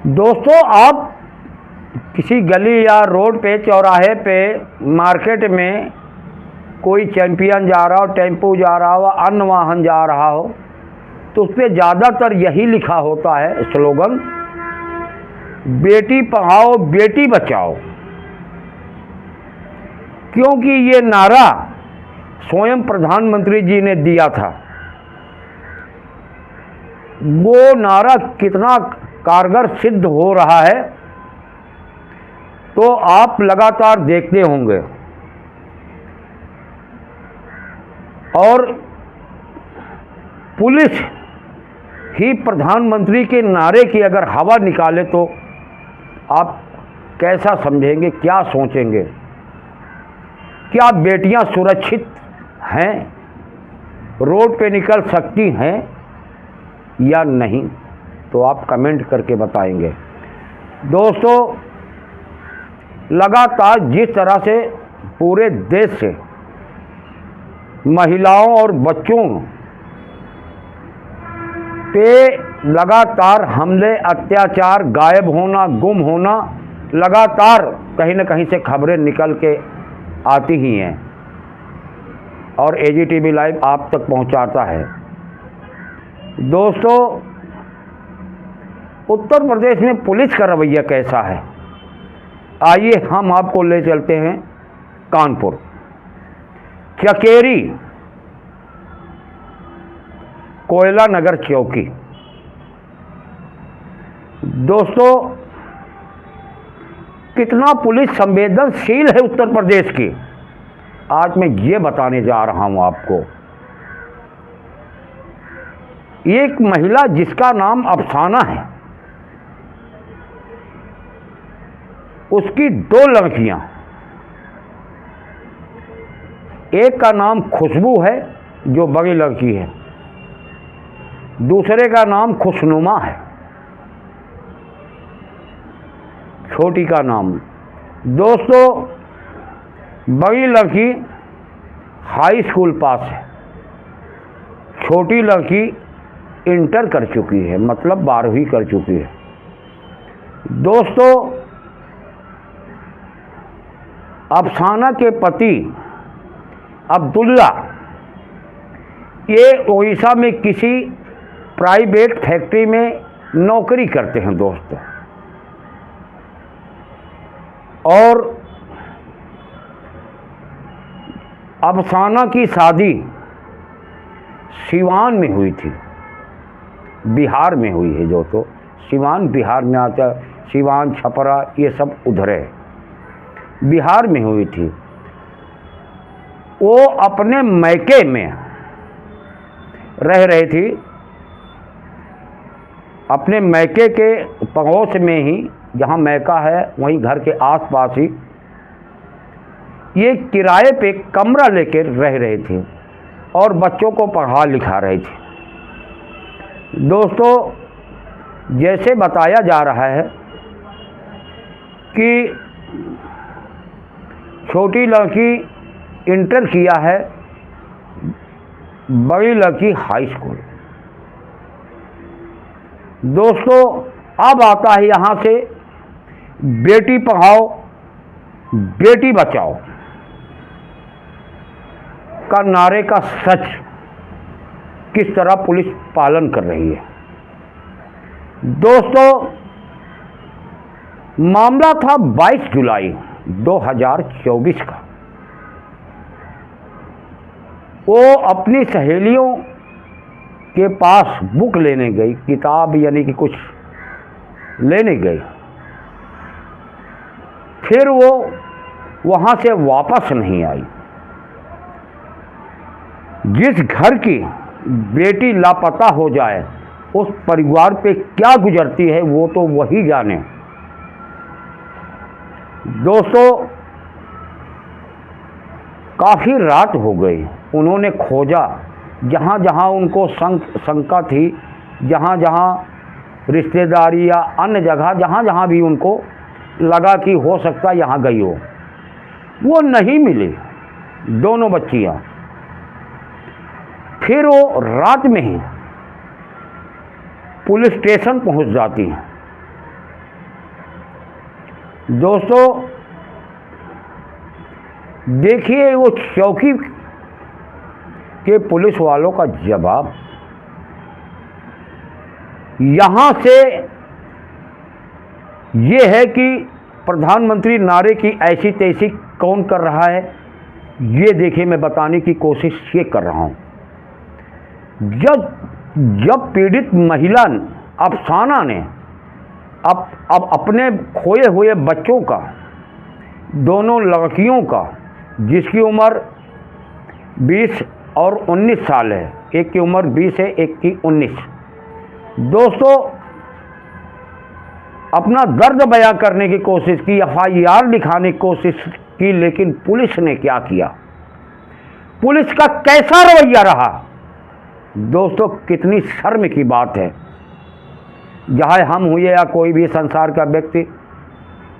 दोस्तों, आप किसी गली या रोड पे, चौराहे पे, मार्केट में कोई चैंपियन जा रहा हो, टेम्पो जा रहा हो, अन्य वाहन जा रहा हो, तो उस पर ज़्यादातर यही लिखा होता है स्लोगन, बेटी पढ़ाओ बेटी बचाओ। क्योंकि ये नारा स्वयं प्रधानमंत्री जी ने दिया था। वो नारा कितना कारगर सिद्ध हो रहा है तो आप लगातार देखते होंगे। और पुलिस ही प्रधानमंत्री के नारे की अगर हवा निकाले तो आप कैसा समझेंगे, क्या सोचेंगे? क्या बेटियां सुरक्षित हैं, रोड पे निकल सकती हैं या नहीं? तो आप कमेंट करके बताएंगे। दोस्तों, लगातार जिस तरह से पूरे देश से महिलाओं और बच्चों पे लगातार हमले, अत्याचार, गायब होना, गुम होना, लगातार कहीं न कहीं से खबरें निकल के आती ही हैं और AGTV लाइव आप तक पहुंचाता है। दोस्तों, उत्तर प्रदेश में पुलिस का रवैया कैसा है? आइए हम आपको ले चलते हैं कानपुर, चकेरी, कोयला नगर चौकी। दोस्तों, कितना पुलिस संवेदनशील है उत्तर प्रदेश की, आज मैं ये बताने जा रहा हूं आपको। एक महिला जिसका नाम अफसाना है, उसकी 2 लड़कियां, एक का नाम खुशबू है जो बड़ी लड़की है, दूसरे का नाम खुशनुमा है, छोटी का नाम। दोस्तों, बड़ी लड़की हाई स्कूल पास है, छोटी लड़की इंटर कर चुकी है, मतलब 12वीं कर चुकी है। दोस्तों, अफसाना के पति अब्दुल्ला ये ओडिशा में किसी प्राइवेट फैक्ट्री में नौकरी करते हैं दोस्तों। और अफसाना की शादी सिवान में हुई थी, बिहार में हुई है। जो तो सिवान बिहार में आता है, सिवान, छपरा ये सब उधर है, बिहार में हुई थी। वो अपने मैके में रह रही थी, अपने मैके के पड़ोस में ही, जहाँ मैका है वहीं घर के आसपास ही ये किराए पे कमरा लेकर रह रहे थे और बच्चों को पढ़ा लिखा रहे थे। दोस्तों, जैसे बताया जा रहा है कि छोटी लड़की इंटर किया है, बड़ी लड़की हाई स्कूल। दोस्तों, अब आता है यहाँ से बेटी पढ़ाओ बेटी बचाओ का नारे का सच किस तरह पुलिस पालन कर रही है। दोस्तों, मामला था 22 जुलाई 2024 का। वो अपनी सहेलियों के पास बुक लेने गई, किताब यानी कि कुछ लेने गई। फिर वो वहाँ से वापस नहीं आई। जिस घर की बेटी लापता हो जाए उस परिवार पे क्या गुजरती है वो तो वही जाने। दोस्तों, काफ़ी रात हो गई, उन्होंने खोजा, जहाँ जहाँ उनको शंका थी, जहाँ जहाँ रिश्तेदारी या अन्य जगह जहाँ जहाँ भी उनको लगा कि हो सकता यहाँ गई हो, वो नहीं मिली दोनों बच्चियाँ। फिर वो रात में ही पुलिस स्टेशन पहुंच जाती हैं दोस्तों देखिए वो चौकी के पुलिस वालों का जवाब, यहां से ये है कि प्रधानमंत्री नारे की ऐसी तैसी कौन कर रहा है, ये देखिए मैं बताने की कोशिश ये कर रहा हूं। जब पीड़ित महिला अफसाना ने अब अपने खोए हुए बच्चों का, दोनों लड़कियों का, जिसकी उम्र 20 और 19 साल है, एक की उम्र 20 है, एक की 19, दोस्तों अपना दर्द बयां करने की कोशिश की, FIR लिखाने की कोशिश की, लेकिन पुलिस ने क्या किया, पुलिस का कैसा रवैया रहा। दोस्तों कितनी शर्म की बात है, चाहे हम हुए या कोई भी संसार का व्यक्ति,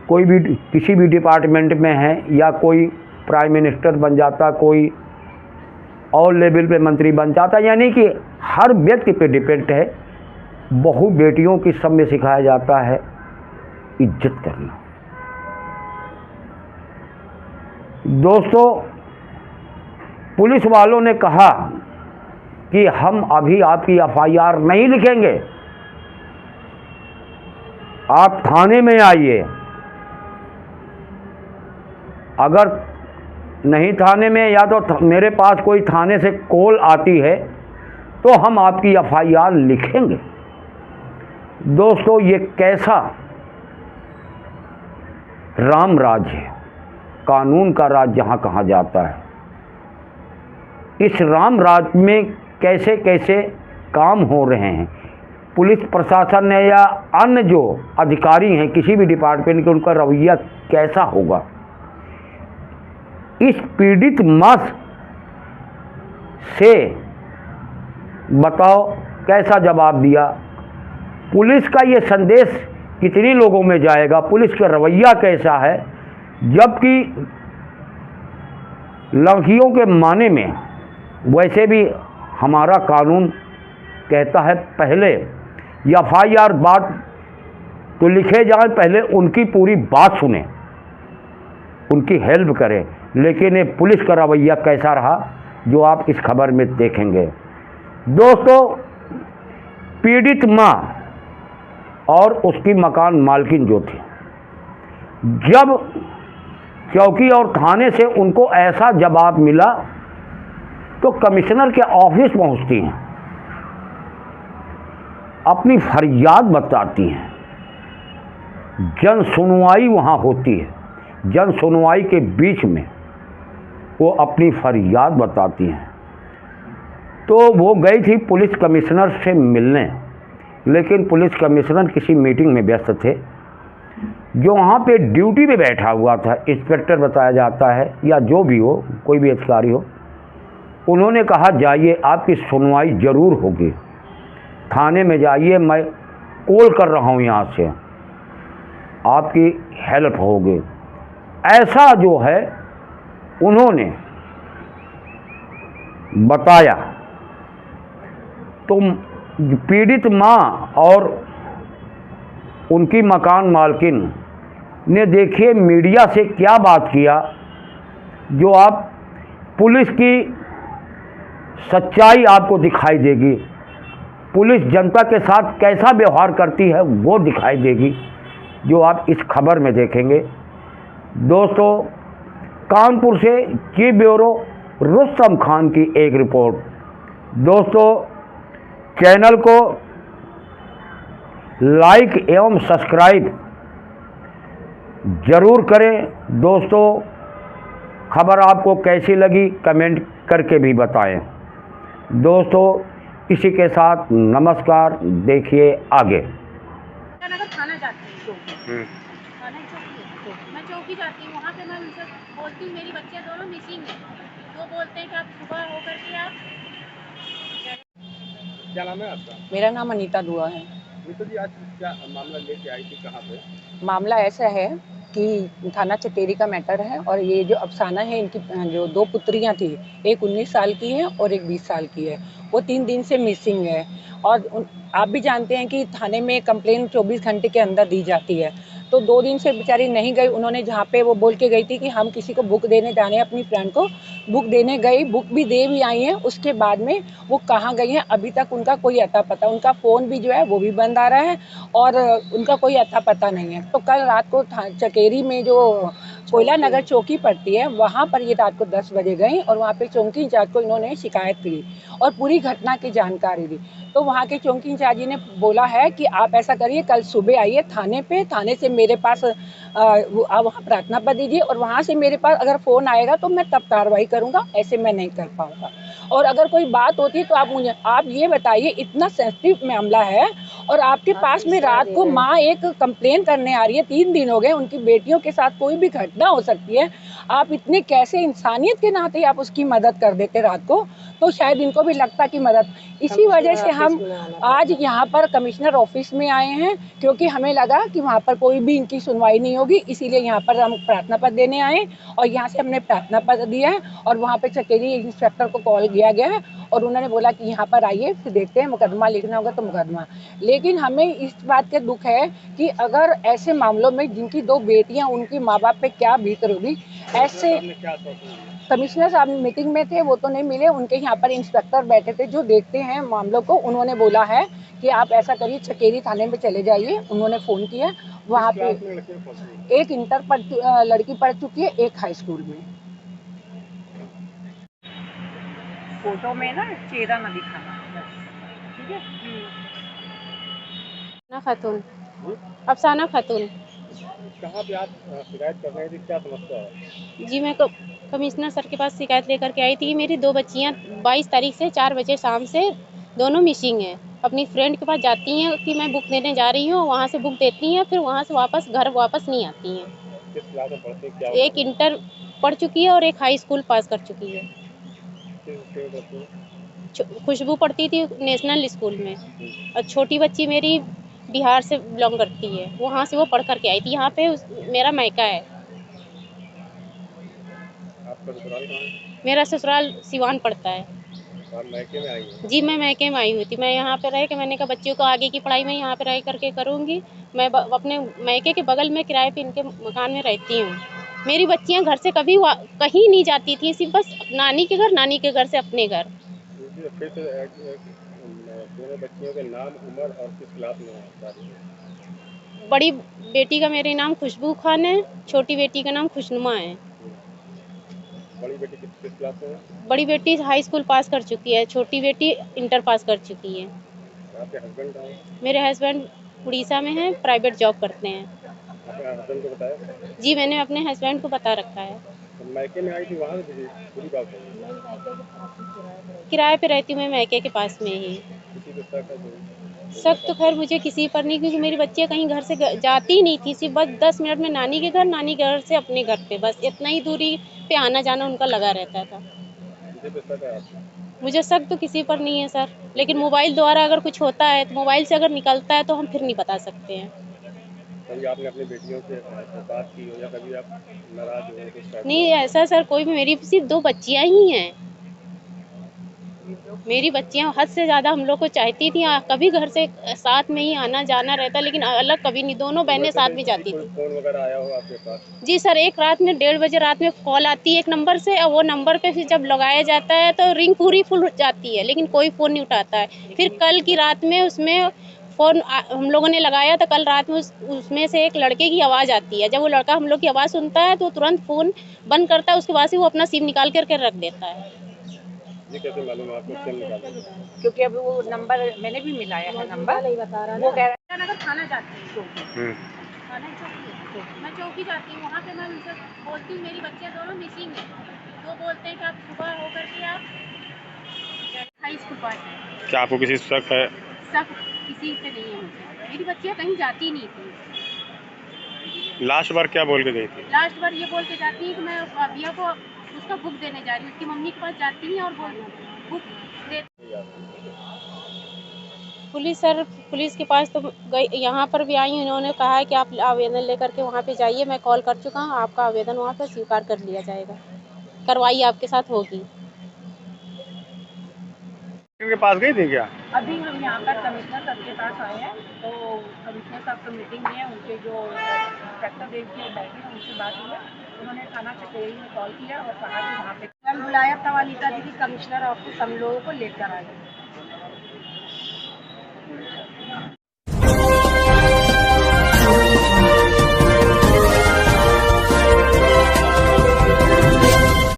कोई भी किसी भी डिपार्टमेंट में है, या कोई प्राइम मिनिस्टर बन जाता, कोई और लेवल पे मंत्री बन जाता, यानी कि हर व्यक्ति पे डिपेंड है। बहु बेटियों की सब में सिखाया जाता है इज्जत करना। दोस्तों पुलिस वालों ने कहा कि हम अभी आपकी FIR नहीं लिखेंगे, आप थाने में आइए, अगर नहीं थाने में, या तो मेरे पास कोई थाने से कॉल आती है तो हम आपकी FIR लिखेंगे। दोस्तों ये कैसा राम राज है, कानून का राज जहां कहा जाता है, इस राम राज में कैसे कैसे काम हो रहे हैं। पुलिस प्रशासन ने या अन्य जो अधिकारी हैं किसी भी डिपार्टमेंट के, उनका रवैया कैसा होगा। इस पीड़ित मां से बताओ कैसा जवाब दिया, पुलिस का ये संदेश कितने लोगों में जाएगा, पुलिस का रवैया कैसा है। जबकि लड़कियों के माने में वैसे भी हमारा कानून कहता है पहले FIR बात तो लिखे जाए, पहले उनकी पूरी बात सुने, उनकी हेल्प करें। लेकिन ये पुलिस का रवैया कैसा रहा जो आप इस खबर में देखेंगे। दोस्तों पीड़ित मां और उसकी मकान मालकिन जो थी, जब चौकी और थाने से उनको ऐसा जवाब मिला तो कमिश्नर के ऑफिस पहुंचती हैं, अपनी फरियाद बताती हैं, जन सुनवाई वहां होती है, जन सुनवाई के बीच में वो अपनी फरियाद बताती हैं। तो वो गई थी पुलिस कमिश्नर से मिलने, लेकिन पुलिस कमिश्नर किसी मीटिंग में व्यस्त थे। जो वहाँ पे ड्यूटी पे बैठा हुआ था, इंस्पेक्टर बताया जाता है या जो भी हो, कोई भी अधिकारी हो, उन्होंने कहा जाइए आपकी सुनवाई ज़रूर होगी, थाने में जाइए, मैं कॉल कर रहा हूँ यहाँ से, आपकी हेल्प होगी। ऐसा जो है उन्होंने बताया। तो पीड़ित माँ और उनकी मकान मालकिन ने देखिए मीडिया से क्या बात किया, जो आप पुलिस की सच्चाई आपको दिखाई देगी, पुलिस जनता के साथ कैसा व्यवहार करती है वो दिखाई देगी, जो आप इस खबर में देखेंगे। दोस्तों कानपुर से चीफ ब्यूरो रुस्तम खान की एक रिपोर्ट। दोस्तों चैनल को लाइक एवं सब्सक्राइब जरूर करें। दोस्तों खबर आपको कैसी लगी कमेंट करके भी बताएं। दोस्तों इसी के साथ नमस्कार, देखिए आगे। थाना जाती हूँ, मैं चौकी जाती हूँ, वहाँ पे मैं उनसे बोलती हूँ मेरी बच्चियाँ दोनों मिसिंग हैं, तो बोलते हैं कि आप सुबह होकर के आप। क्या नाम है आपका? मेरा नाम अनीता दुआ है। अनीता जी आज क्या मामला लेके आई थी, कहाँ पे? मामला ऐसा है कि थाना चटेरी का मैटर है, और ये जो अफसाना है इनकी जो दो पुत्रियां थी, एक 19 साल की है और एक 20 साल की है, वो 3 दिन से मिसिंग है। और आप भी जानते हैं कि थाने में कंप्लेन 24 घंटे के अंदर दी जाती है, तो 2 दिन से बेचारी नहीं गई। उन्होंने जहाँ पे वो बोल के गई थी कि हम किसी को बुक देने जाने हैं, अपनी फ्रेंड को बुक देने गई, बुक भी दे भी आई हैं। उसके बाद में वो कहाँ गई हैं अभी तक उनका कोई अता पता, उनका फ़ोन भी जो है वो भी बंद आ रहा है और उनका कोई अता पता नहीं है। तो कल रात को चकेरी में जो कोयला नगर चौकी पड़ती है, वहाँ पर ये रात को 10 बजे गई और वहाँ पे चौकी इंचार्ज को इन्होंने शिकायत की और पूरी घटना की जानकारी दी। तो वहाँ के चौकी इंचार्ज जी ने बोला है कि आप ऐसा करिए, कल सुबह आइए थाने पे, थाने से मेरे पास आप वहाँ प्रार्थना पत्र दीजिए और वहाँ से मेरे पास अगर फ़ोन आएगा तो मैं तब कार्रवाई करूँगा, ऐसे मैं नहीं कर पाऊँगा। और अगर कोई बात होती है तो आप ये बताइए, इतना सेंसिटिव मामला है और आपके पास में रात को माँ एक कंप्लेन करने आ रही है, 3 दिन हो गए, उनकी बेटियों के साथ कोई भी घटना हो सकती है, आप इतने कैसे इंसानियत के नाते आप उसकी मदद कर देते रात को, तो शायद इनको भी लगता कि मदद। इसी वजह से हम आज यहाँ पर कमिश्नर ऑफिस में आए हैं, क्योंकि हमें लगा कि वहाँ पर कोई भी इनकी सुनवाई नहीं होगी, इसीलिए यहाँ पर हम प्रार्थना पत्र देने आए और यहाँ से हमने प्रार्थना पत्र दिया है और वहाँ पे चकेरी इंस्पेक्टर को कॉल किया गया है और उन्होंने बोला कि यहाँ पर आइए, फिर देखते हैं, मुकदमा लिखना होगा तो मुकदमा। लेकिन हमें इस बात के दुख है कि अगर ऐसे मामलों में जिनकी 2 बेटियां, उनके माँ बाप पे क्या बीत होगी, ऐसे कमिश्नर साहब मीटिंग में थे, वो तो नहीं मिले, उनके यहाँ पर इंस्पेक्टर बैठे थे जो देखते हैं मामलों को। उन्होंने बोला है कि आप ऐसा करिए, चकेरी थाने में चले जाइए। उन्होंने फ़ोन किया, वहाँ पे एक इंटर लड़की पढ़ चुकी है, एक हाई स्कूल में। फोटो में ना चेहरा ना दिखाना, ठीक है। अफसाना खातून। अफसाना खातून। कहाँ पे आप शिकायत कर रहे थे, क्या समस्या है? जी, मैं कमिश्नर सर के पास शिकायत लेकर के आई थी कि मेरी 2 बच्चियाँ 22 तारीख से 4 बजे शाम से दोनों मिसिंग हैं। अपनी फ्रेंड के पास जाती हैं कि मैं बुक देने जा रही हूँ, वहाँ से बुक देती हैं, फिर वहाँ से घर वापस नहीं आती हैं। किस क्लास में पढ़ते हैं, क्या एक इंटर पढ़ चुकी है और एक हाई स्कूल पास कर चुकी है। खुशबू पढ़ती थी नेशनल स्कूल में और छोटी बच्ची मेरी बिहार से बिलोंग करती है, वहाँ से वो पढ़ कर के आई थी। यहाँ पे मेरा मायका है। आपका ससुराल कहाँ है? मेरा ससुराल सिवान पड़ता है। आप मैके में आई हैं? जी, मैं मायके में आई हुई थी। मैं यहाँ पे रह के मैंने कहा बच्चियों को आगे की पढ़ाई मैं यहाँ पे रह करके करूँगी। मैं अपने मायके के बगल में किराए पे इनके मकान में रहती हूँ। मेरी बच्चियाँ घर से कभी कहीं नहीं जाती थी, सिर्फ बस नानी के घर से अपने घर। फिर से दोनों बच्चियों के नाम, उम्र और किस क्लास में हैं? बड़ी बेटी का मेरे नाम खुशबू खान है, छोटी बेटी का नाम खुशनुमा है। बड़ी बेटी किस क्लास में है? बड़ी बेटी हाई स्कूल पास कर चुकी है, छोटी बेटी इंटर पास कर चुकी है। आपके हस्बैंड कहाँ हैं? मेरे हस्बैंड उड़ीसा में हैं, प्राइवेट जॉब करते हैं। आपके हस्बैंड को बताया? जी, मैंने अपने हस्बैंड को बता रखा है। तो मैके में आई थी, वहाँ से पूरी बात है? किराए पे रहती हूँ मैं मायके के पास में ही। किसी को शक है कोई? शक तो खैर मुझे किसी पर नहीं, क्योंकि मेरी बच्चियाँ कहीं घर से जाती ही नहीं थी, सिर्फ बस 10 मिनट में नानी के घर से अपने घर पे, बस इतना ही दूरी पे आना जाना उनका लगा रहता था। किसी पे शक है आपको? मुझे शक तो किसी पर नहीं है सर, लेकिन मोबाइल द्वारा अगर कुछ होता है तो मोबाइल से अगर निकलता है तो हम फिर नहीं बता सकते हैं। कभी आपने अपनी बेटियों से बात की हो या कभी आप नाराज हो कुछ? नहीं ऐसा सर कोई भी, मेरी सिर्फ 2 बच्चियाँ ही हैं। मेरी बच्चियाँ हद से ज़्यादा हम लोग को चाहती थी, कभी घर से साथ में ही आना जाना रहता, लेकिन अलग कभी नहीं, दोनों बहनें साथ में जाती थी। फोन वगैरह आया हो आपके पास? जी सर, एक रात में 1:30 बजे रात में कॉल आती है एक नंबर से और वो नंबर पे फिर जब लगाया जाता है तो रिंग पूरी फुल हो जाती है, लेकिन कोई फ़ोन नहीं उठाता है। फिर कल की रात में उसमें फ़ोन हम लोगों ने लगाया तो कल रात में उसमें से एक लड़के की आवाज़ आती है। जब वो लड़का हम लोग की आवाज़ सुनता है तो तुरंत फ़ोन बंद करता है, उसके बाद से वो अपना सिम निकाल कर रख देता है। ये कैसे मालूम है आपको सिम निकाला? क्योंकि अभी वो नंबर मैंने भी मिलाया है, नंबर वो कह रहा है अगर थाना जाती हूँ, थाना चौकी, मैं चौकी जाती हूँ, वहाँ पे मैं उनसे बोलती हूँ मेरी बच्चियाँ दोनों मिसिंग हैं। तो बोलते हैं कि आप सुबह होकर के आप हाई स्कूल पास हैं। क्या आपको किसी शक है? शक किसी पे नहीं है मुझे, मेरी बच्चियाँ कहीं जाती नहीं थी। लास्ट बार क्या बोल के गई थी? लास्ट बार ये बोल के जाती है कि मैं भैया को उसका बुक देने जा रही हूँ, उसकी मम्मी के पास जाती है और बुक दे। पुलिस के पास तो गई, यहाँ पर भी आई, उन्होंने कहा है कि आप आवेदन लेकर के वहाँ पे जाइए, मैं कॉल कर चुका हूँ, आपका आवेदन वहाँ पर स्वीकार कर लिया जाएगा, कार्रवाई आपके साथ होगी। इनके पास गई थी क्या? अभी हम यहाँ पर कमिश्नर साहब के पास आए हैं, तो कमिश्नर साहब की मीटिंग में उनके जो इंस्पेक्टर देव के बैठे हैं उनसे बात हुई है। उन्होंने थाना चकेरी में कॉल किया और कहा कि वहाँ पे कल बुलाया था वालिका दीदी कमिश्नर ऑफिस, हम लोगों को लेकर आए।